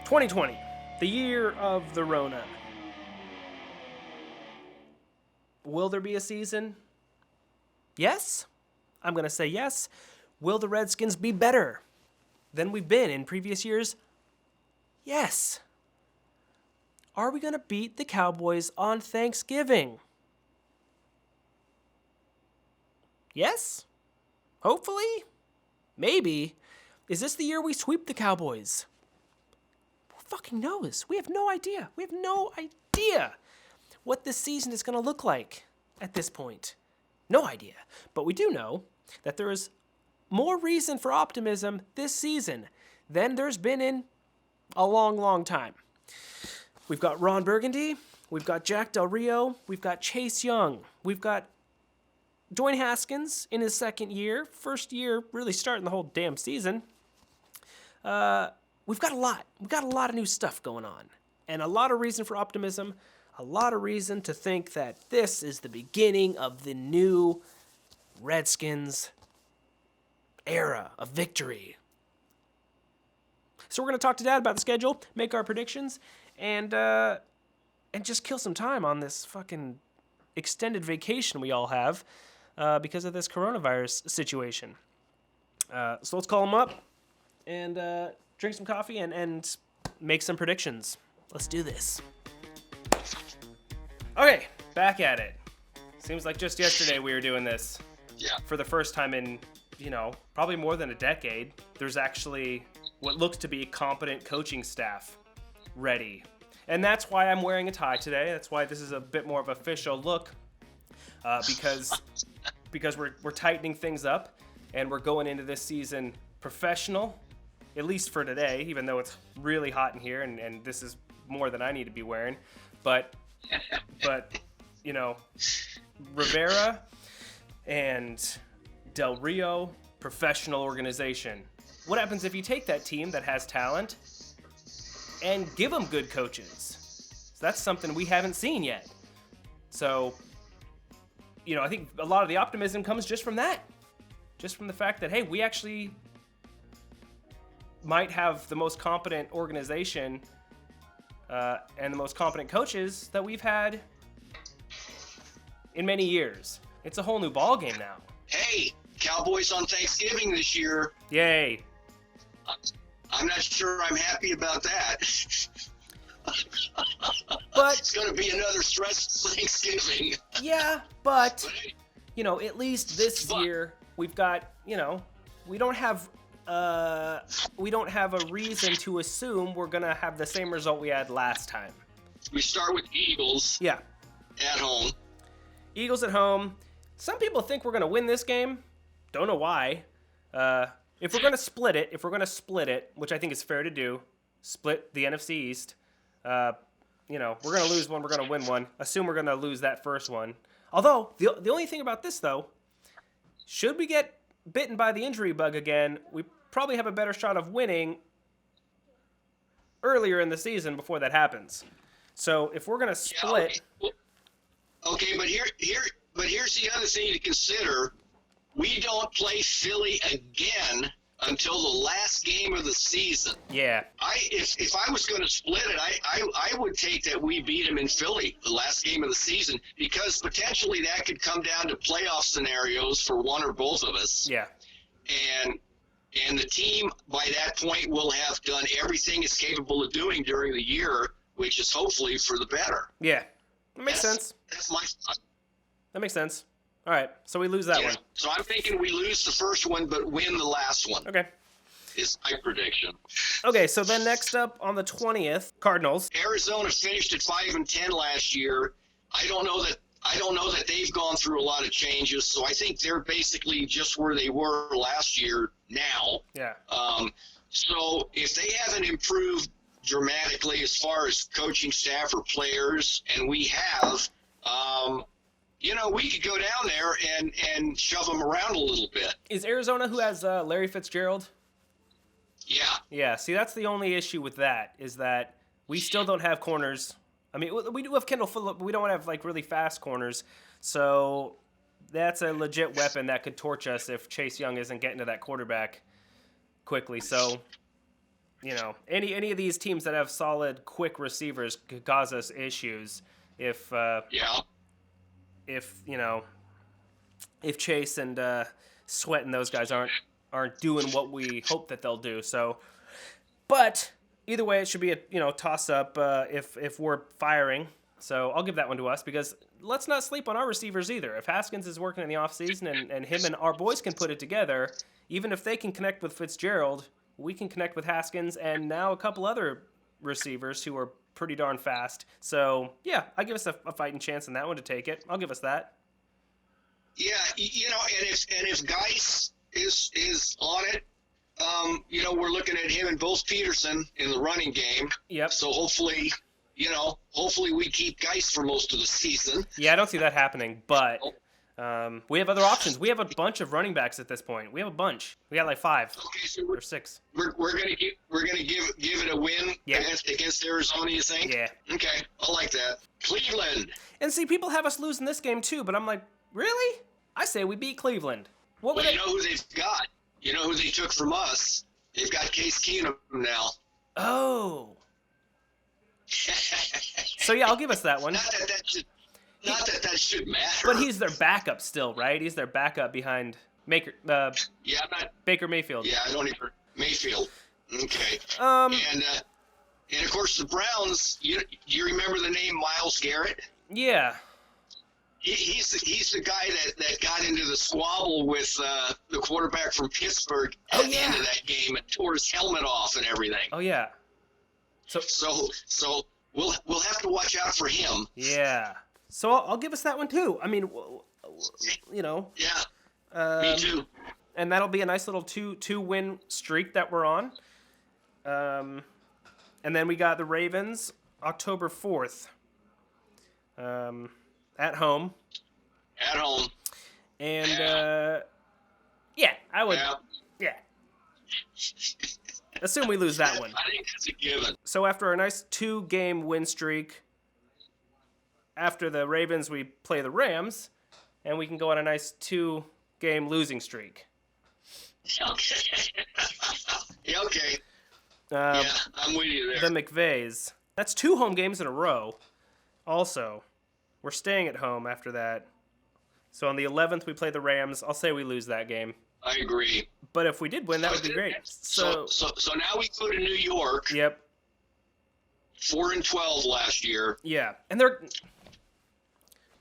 2020, the year of the Rona. Will there be a season? Yes. I'm going to say yes. Will the Redskins be better than we've been in previous years? Yes. Are we going to beat the Cowboys on Thanksgiving? Yes. Hopefully. Maybe. Is this the year we sweep the Cowboys? Who fucking knows? We have no idea. We have no idea what this season is going to look like at this point. No idea. But we do know that there is more reason for optimism this season than there's been in a long, long time. We've got Ron Burgundy. We've got Jack Del Rio. We've got Chase Young. We've got Dwayne Haskins in his second year. First year really starting the whole damn season. We've got a lot. We've got a lot of new stuff going on. And a lot of reason for optimism. A lot of reason to think that this is the beginning of the new Redskins era of victory. So we're going to talk to Dad about the schedule, make our predictions, and just kill some time on this fucking extended vacation we all have because of this coronavirus situation. So let's call him up and drink some coffee and make some predictions. Let's do this. Okay, back at it. Seems like just yesterday we were doing this. Yeah. For the first time in, probably more than a decade. There's actually what looks to be a competent coaching staff ready. And that's why I'm wearing a tie today. That's why this is a bit more of an official look. Because we're tightening things up and we're going into this season professional, at least for today, even though it's really hot in here and this is more than I need to be wearing. But Rivera and Del Rio, professional organization. What happens if you take that team that has talent and give them good coaches? So that's something we haven't seen yet. So, I think a lot of the optimism comes just from that. Just from the fact that, hey, we actually might have the most competent organization and the most competent coaches that we've had in many years. It's a whole new ballgame now. Hey, Cowboys on Thanksgiving this year. Yay. I'm not sure I'm happy about that. But it's going to be another stressful Thanksgiving. Yeah, but, at least this year we've got, we don't have a reason to assume we're going to have the same result we had last time. We start with Eagles. Yeah. At home. Eagles at home. Some people think we're going to win this game. Don't know why. If we're going to split it, which I think is fair to do, split the NFC East, we're going to lose one, we're going to win one. Assume we're going to lose that first one. Although, the only thing about this, though, should we get bitten by the injury bug again, we probably have a better shot of winning earlier in the season before that happens. So if we're going to split... Yeah, okay, but here's the other thing to consider. We don't play Philly again until the last game of the season. Yeah. If I was going to split it, I would take that we beat them in Philly the last game of the season, because potentially that could come down to playoff scenarios for one or both of us. Yeah. And the team by that point will have done everything it's capable of doing during the year, which is hopefully for the better. Yeah. That makes sense. That's my thought. That makes sense. All right, so we lose that one. So I'm thinking we lose the first one, but win the last one. Okay. Is my prediction. Okay, so then next up on the 20th, Cardinals. Arizona finished at 5-10 last year. I don't know that they've gone through a lot of changes, so I think they're basically just where they were last year now. Yeah. So if they haven't improved dramatically as far as coaching staff or players, and we have, we could go down there and shove them around a little bit. Is Arizona who has Larry Fitzgerald? Yeah. Yeah, see, that's the only issue with that, is that we still don't have corners. I mean, we do have Kendall Fuller, but we don't have, really fast corners. So that's a legit weapon that could torch us if Chase Young isn't getting to that quarterback quickly. So any of these teams that have solid, quick receivers could cause us issues if Chase and Sweat and those guys aren't doing what we hope that they'll do. So, but either way, it should be a toss up if we're firing. So I'll give that one to us because let's not sleep on our receivers either. If Haskins is working in the offseason and him and our boys can put it together, even if they can connect with Fitzgerald, we can connect with Haskins and now a couple other receivers who are pretty darn fast. So, yeah, I give us a fighting chance in that one to take it. I'll give us that. Yeah, and if Geis is on it, we're looking at him and Both Peterson in the running game. Yep. So hopefully we keep Geis for most of the season. Yeah, I don't see that happening, but we have other options. We have a bunch of running backs at this point. We have a bunch. We got like 5 or 6. We're gonna give it a win against Arizona. You think? Yeah. Okay, I like that. Cleveland. And see, people have us losing this game too, but I'm like, really? I say we beat Cleveland. You know who they've got? You know who they took from us? They've got Case Keenum now. Oh. So yeah, I'll give us that one. Not that that should matter. But he's their backup still, right? He's their backup behind Baker Mayfield. Yeah, I don't even Mayfield. Okay. And of course the Browns. You remember the name Myles Garrett? Yeah. He's the guy that got into the squabble with the quarterback from Pittsburgh at the end of that game and tore his helmet off and everything. Oh yeah. So we'll have to watch out for him. Yeah. So I'll give us that one too. I mean, Yeah. Me too. And that'll be a nice little two win streak that we're on. And then we got the Ravens October 4th. At home. At home. And I would. Yeah. Assume we lose that one. I think that's a given. So after a nice 2-game win streak, after the Ravens, we play the Rams, and we can go on a nice 2-game losing streak. Okay. Okay. I'm with you there. The McVays. That's 2 home games in a row. Also, we're staying at home after that. So on the 11th, we play the Rams. I'll say we lose that game. I agree. But if we did win, that would be great. So now we go to New York. Yep. 4-12 last year. Yeah, and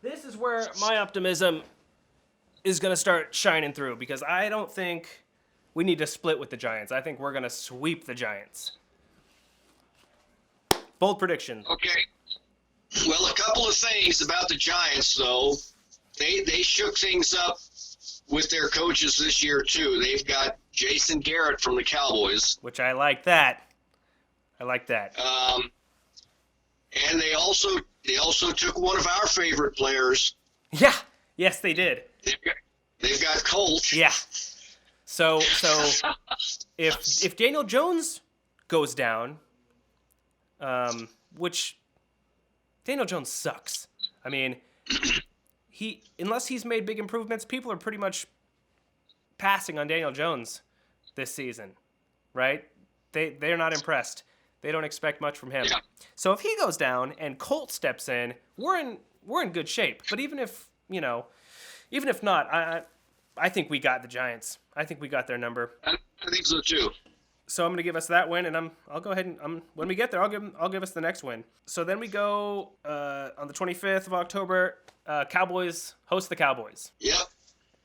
this is where my optimism is going to start shining through because I don't think we need to split with the Giants. I think we're going to sweep the Giants. Bold prediction. Okay. Well, a couple of things about the Giants, though. They shook things up with their coaches this year, too. They've got Jason Garrett from the Cowboys. Which I like that. And they also took one of our favorite players. Yeah. Yes, they did. They've got Colt. Yeah. So if Daniel Jones goes down, which Daniel Jones sucks. I mean, unless he's made big improvements, people are pretty much passing on Daniel Jones this season, right? They're not impressed. They don't expect much from him. Yeah. So if he goes down and Colt steps in, we're in good shape. But even if not, I think we got the Giants. I think we got their number. I think so too. So I'm going to give us that win, and I'll go ahead and when we get there, I'll give us the next win. So then we go on the 25th of October. Cowboys host the Cowboys. Yep.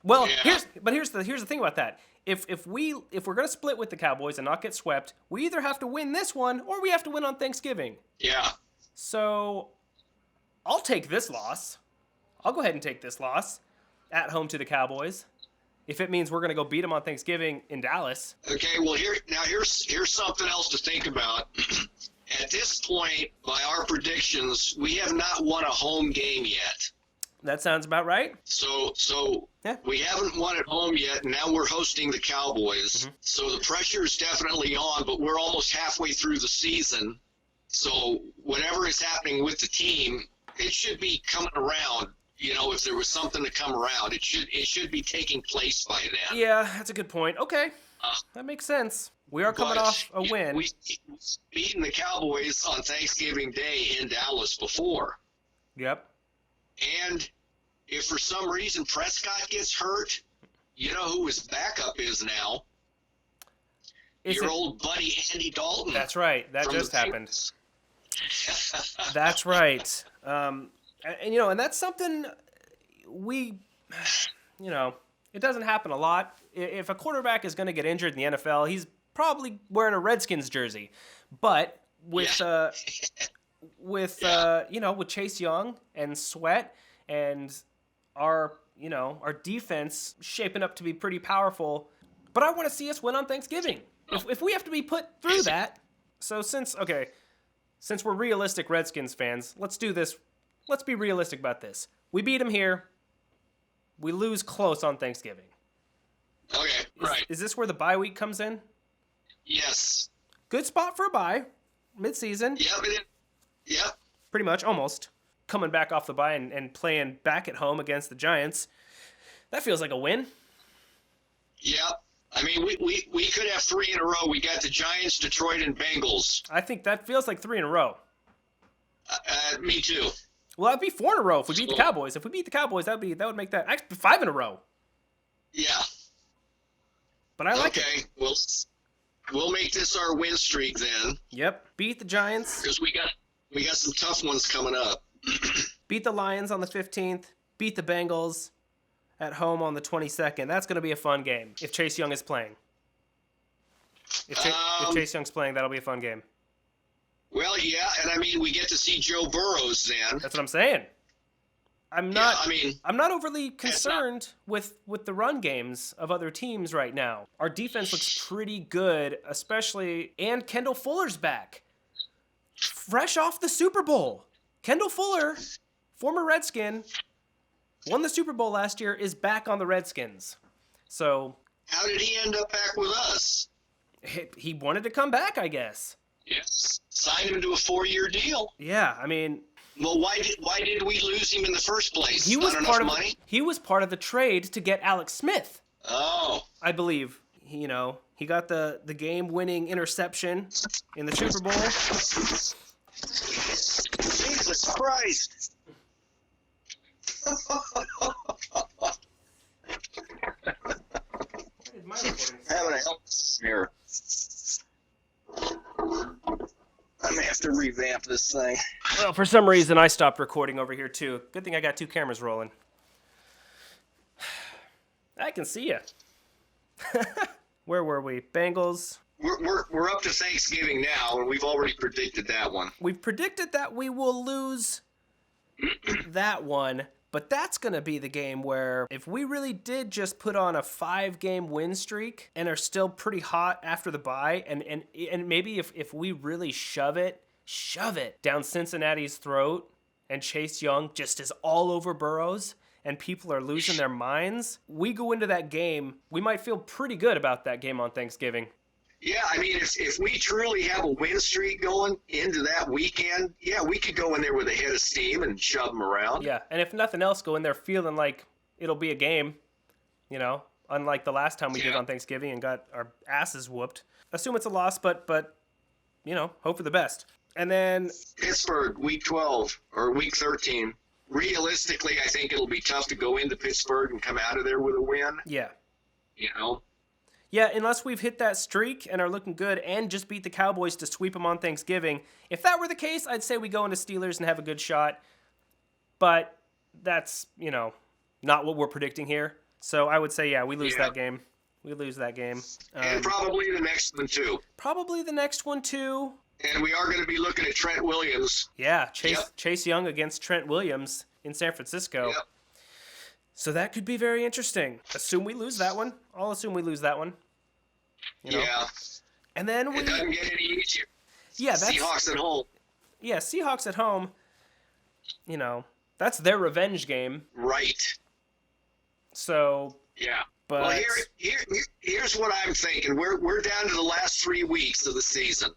Well, here's the thing about that. If we're going to split with the Cowboys and not get swept, we either have to win this one or we have to win on Thanksgiving. Yeah. So I'll take this loss. I'll go ahead and take this loss at home to the Cowboys. If it means we're going to go beat them on Thanksgiving in Dallas. Okay, well, here's something else to think about. At this point, by our predictions, we have not won a home game yet. That sounds about right. So yeah. We haven't won at home yet, and now we're hosting the Cowboys. Mm-hmm. So the pressure is definitely on, but we're almost halfway through the season. So whatever is happening with the team, it should be coming around. You know, if there was something to come around, it should be taking place by then. Yeah, that's a good point. Okay. That makes sense. We are coming off a win. We've beaten the Cowboys on Thanksgiving Day in Dallas before. Yep. And if for some reason Prescott gets hurt, you know who his backup is now? Your old buddy Andy Dalton. That's right. That just happened. Bengals. That's right. And that's something we, it doesn't happen a lot. If a quarterback is going to get injured in the NFL, he's probably wearing a Redskins jersey. But with Chase Young and Sweat and our defense shaping up to be pretty powerful. But I want to see us win on Thanksgiving. If we have to be put through that, so since we're realistic Redskins fans, let's do this. Let's be realistic about this. We beat them here. We lose close on Thanksgiving. Okay, right. Is this where the bye week comes in? Yes. Good spot for a bye, mid-season. Yep. Pretty much, almost. Coming back off the bye and playing back at home against the Giants. That feels like a win. Yep. I mean, we could have 3 in a row. We got the Giants, Detroit, and Bengals. I think that feels like 3 in a row. Me too. Well, that'd be 4 in a row if we beat the Cowboys. If we beat the Cowboys, that would make that actually 5 in a row. Yeah. But I like it. Okay, we'll make this our win streak then. Yep. Beat the Giants. Because we got some tough ones coming up. Beat the Lions on the 15th. Beat the Bengals at home on the 22nd. That's going to be a fun game if Chase Young is playing. If Chase Young's playing, that'll be a fun game. Well, yeah, and I mean we get to see Joe Burrows then. That's what I'm saying. I'm not overly concerned with the run games of other teams right now. Our defense looks pretty good, and Kendall Fuller's back. Fresh off the Super Bowl. Kendall Fuller, former Redskin, won the Super Bowl last year, is back on the Redskins. So how did he end up back with us? He wanted to come back, I guess. Yes. Signed him to a 4-year deal. Yeah, I mean. Well, why did we lose him in the first place? He was part of the trade to get Alex Smith. Oh. I believe. He got the game-winning interception in the Super Bowl. Jesus Christ. Having a help here. I may have to revamp this thing. Well, for some reason, I stopped recording over here, too. Good thing I got 2 cameras rolling. I can see you. Where were we? Bengals. We're up to Thanksgiving now, and we've already predicted that one. We've predicted that we will lose that one, but that's going to be the game where if we really did just put on a 5-game win streak and are still pretty hot after the bye, and maybe if we really shove it down Cincinnati's throat and Chase Young just is all over Burrows and people are losing their minds, we go into that game, we might feel pretty good about that game on Thanksgiving. Yeah, I mean, if we truly have a win streak going into that weekend, yeah, we could go in there with a head of steam and shove them around. Yeah, and if nothing else, go in there feeling like it'll be a game, unlike the last time we did on Thanksgiving and got our asses whooped. Assume it's a loss, but hope for the best. And then Pittsburgh, week 12 or week 13. Realistically, I think it'll be tough to go into Pittsburgh and come out of there with a win. Yeah. Yeah, unless we've hit that streak and are looking good and just beat the Cowboys to sweep them on Thanksgiving. If that were the case, I'd say we go into Steelers and have a good shot. But that's, not what we're predicting here. So I would say, we lose that game. We lose that game. And probably the next one, too. Probably the next one, too. And we are going to be looking at Trent Williams. Yeah, Chase Young against Trent Williams in San Francisco. Yep. So that could be very interesting. Assume we lose that one. I'll assume we lose that one. Yeah. And then it doesn't get any easier. Yeah, Seahawks at home. Yeah, Seahawks at home. That's their revenge game. Right. So. Yeah. But well, here's what I'm thinking. We're down to the last 3 weeks of the season.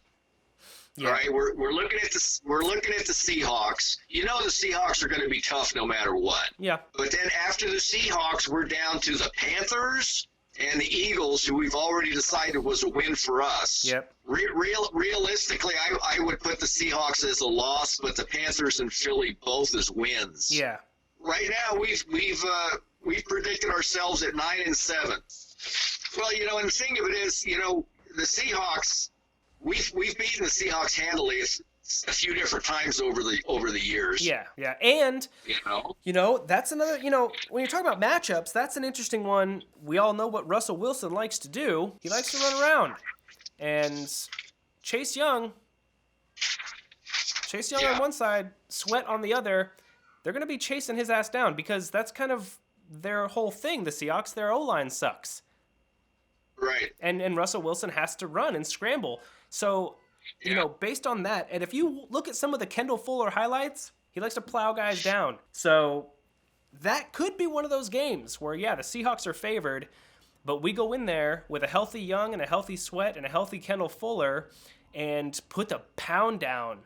Yeah. All right, we're looking at the Seahawks. The Seahawks are going to be tough no matter what. Yeah. But then after the Seahawks, we're down to the Panthers, and the Eagles, who we've already decided was a win for us. Yep. Realistically, I would put the Seahawks as a loss, but the Panthers and Philly both as wins. Yeah. Right now, we've predicted ourselves at 9-7. Well, and the thing of it is, the Seahawks, we've beaten the Seahawks handily a few different times over the years. Yeah. And that's another, when you're talking about matchups, that's an interesting one. We all know what Russell Wilson likes to do. He likes to run around. And Chase Young on one side, Sweat on the other, they're going to be chasing his ass down because that's kind of their whole thing, the Seahawks. Their O-line sucks. Right. And Russell Wilson has to run and scramble. So, based on that, and if you look at some of the Kendall Fuller highlights, he likes to plow guys down. So that could be one of those games where, the Seahawks are favored, but we go in there with a healthy Young and a healthy Sweat and a healthy Kendall Fuller and put the pound down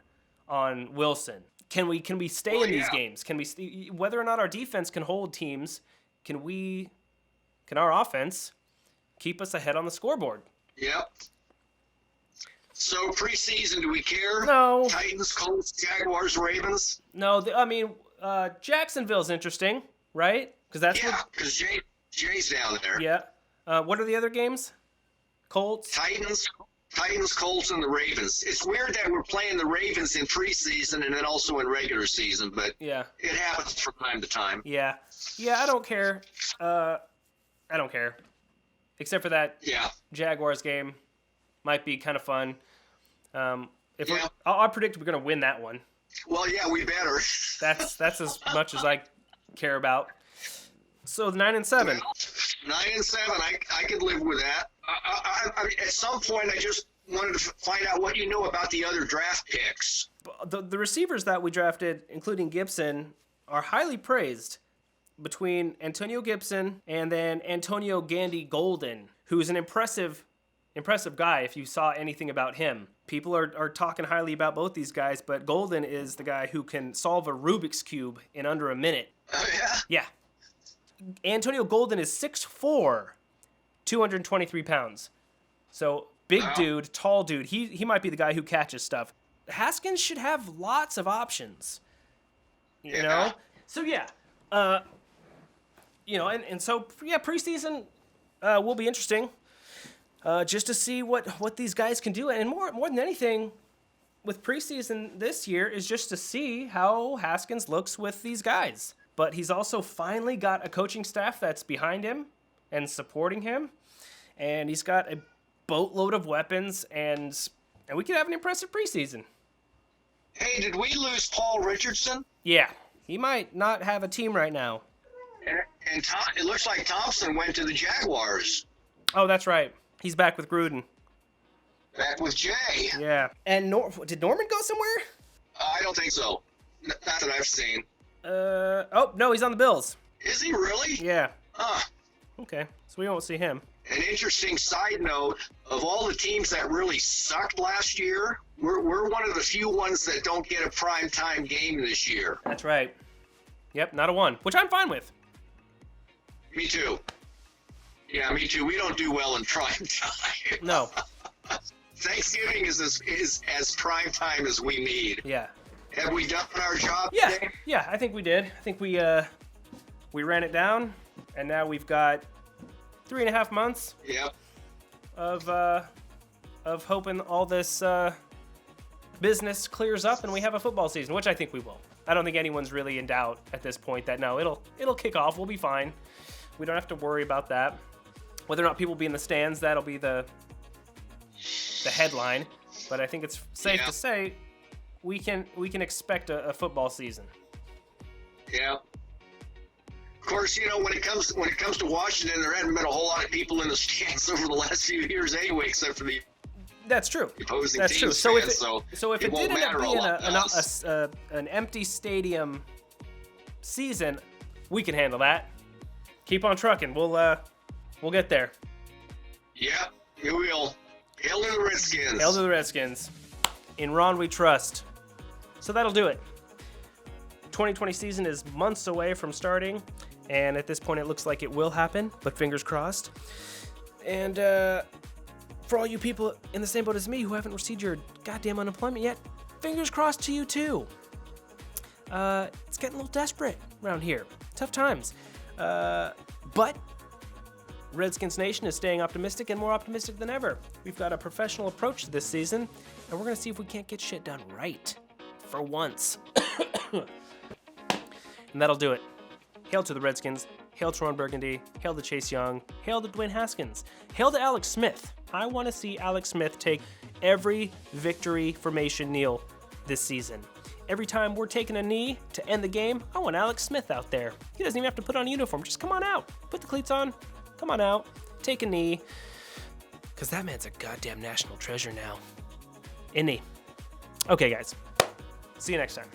on Wilson. Can we stay in these games? Can we, whether or not our defense can hold teams, can our offense keep us ahead on the scoreboard? Yep. So preseason, do we care? No. Titans, Colts, Jaguars, Ravens? No, Jacksonville's interesting, right? Because because Jay's down there. Yeah. What are the other games? Colts? Titans, Colts, and the Ravens. It's weird that we're playing the Ravens in preseason and then also in regular season, but it happens from time to time. Yeah, I don't care. I don't care. Except for that Jaguars game. Might be kind of fun. I predict we're going to win that one. Well, we better. That's as much as I care about. So 9-7. Well, 9-7. I could live with that. I at some point, I just wanted to find out what you know about the other draft picks. The receivers that we drafted, including Gibson, are highly praised. Between Antonio Gibson and then Antonio Gandy Golden, who's an impressive guy if you saw anything about him. People are talking highly about both these guys, but Golden is the guy who can solve a Rubik's Cube in under a minute. Oh, yeah? Yeah. Antonio Golden is 6'4", 223 pounds. So big dude, tall dude. He might be the guy who catches stuff. Haskins should have lots of options. You know? So, preseason will be interesting. Just to see what these guys can do. And more than anything, with preseason this year is just to see how Haskins looks with these guys. But he's also finally got a coaching staff that's behind him and supporting him. And he's got a boatload of weapons, and we could have an impressive preseason. Hey, did we lose Paul Richardson? Yeah, he might not have a team right now. And it looks like Thompson went to the Jaguars. Oh, that's right. He's back with Gruden. Back with Jay. Yeah. And did Norman go somewhere? I don't think so. Not that I've seen. No, he's on the Bills. Is he really? Yeah. Huh. Okay, so we won't see him. An interesting side note, of all the teams that really sucked last year, we're one of the few ones that don't get a primetime game this year. That's right. Yep, not a one, which I'm fine with. Me too. Yeah, me too. We don't do well in prime time. No. Thanksgiving is as prime time as we need. Yeah. Have we done our job Yeah. today? Yeah, I think we did. I think we ran it down, and now we've got 3.5 months. Yep. Of hoping all this business clears up and we have a football season, which I think we will. I don't think anyone's really in doubt at this point that no, it'll kick off. We'll be fine. We don't have to worry about that. Whether or not people will be in the stands, that'll be the headline. But I think it's safe to say we can expect a football season. Yeah. Of course, when it comes to Washington, there hadn't been a whole lot of people in the stands over the last few years anyway, except for the That's true. opposing That's teams. true. So if it won't did end up matter being an empty stadium season, we can handle that. Keep on trucking. We'll get there. Yeah, we will. Hail to the Redskins. Hail to the Redskins. In Ron we trust. So that'll do it. 2020 season is months away from starting, and at this point it looks like it will happen, but fingers crossed. And for all you people in the same boat as me who haven't received your goddamn unemployment yet, fingers crossed to you too. It's getting a little desperate around here. Tough times. But Redskins Nation is staying optimistic and more optimistic than ever. We've got a professional approach to this season, and we're going to see if we can't get shit done right. For once. And that'll do it. Hail to the Redskins. Hail to Ron Burgundy. Hail to Chase Young. Hail to Dwayne Haskins. Hail to Alex Smith. I want to see Alex Smith take every victory formation kneel this season. Every time we're taking a knee to end the game, I want Alex Smith out there. He doesn't even have to put on a uniform. Just come on out. Put the cleats on. Come on out. Take a knee. Because that man's a goddamn national treasure now. Isn't he? Okay, guys. See you next time.